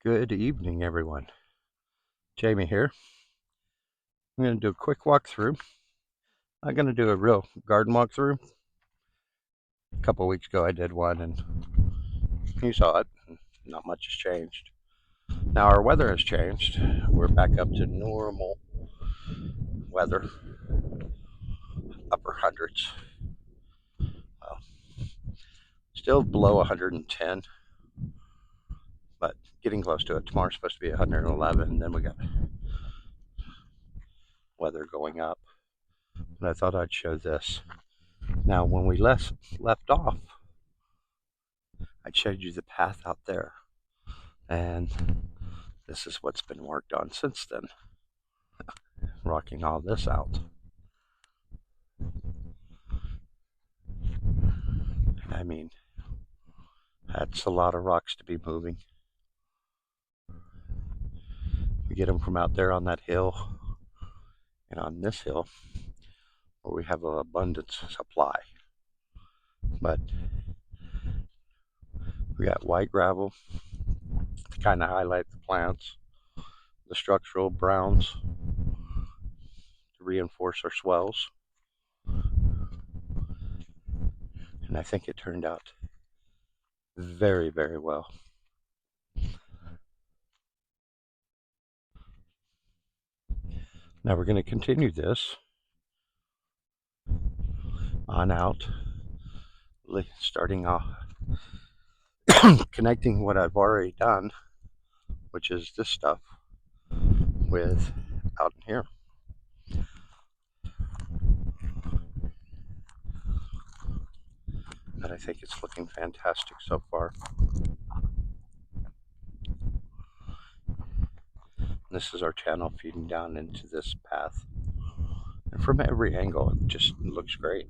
Good evening, everyone. Jamie here. I'm going to do a quick walkthrough. I'm going to do a real garden walkthrough. A couple weeks ago, I did one, and you saw it. Not much has changed. Now our weather has changed. We're back up to normal weather, upper hundreds. Well, still below 110, but getting close to it. Tomorrow's supposed to be 111, and then we got weather going up. But I thought I'd show this. Now, when we left off, I showed you the path out there, and this is what's been worked on since then, rocking all this out. I mean, that's a lot of rocks to be moving. We get them from out there on that hill and on this hill where we have an abundance supply. But we got white gravel to kind of highlight the plants, the structural browns to reinforce our swells. And I think it turned out very, very well. Now we're going to continue this on out, starting off connecting what I've already done, which is this stuff, with out in here. And I think it's looking fantastic so far. This is our channel feeding down into this path. And from every angle, it just looks great.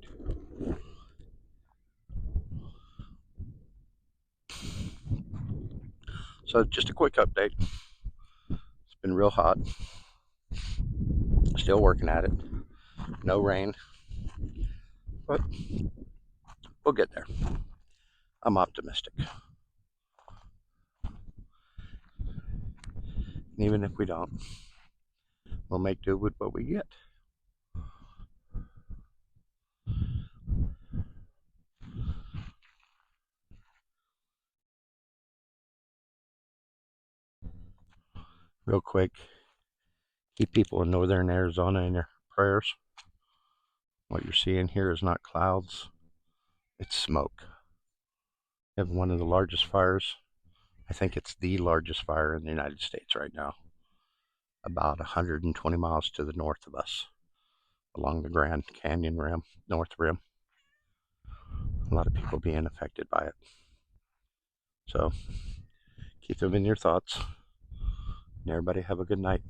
So just a quick update. It's been real hot. Still working at it. No rain. But we'll get there. I'm optimistic. And even if we don't, we'll make do with what we get. Real quick, keep people in northern Arizona in your prayers. What you're seeing here is not clouds, it's smoke. We have one of the largest fires. I think it's the largest fire in the United States right now, about 120 miles to the north of us, along the Grand Canyon Rim, North Rim. A lot of people being affected by it. So keep them in your thoughts, and everybody have a good night.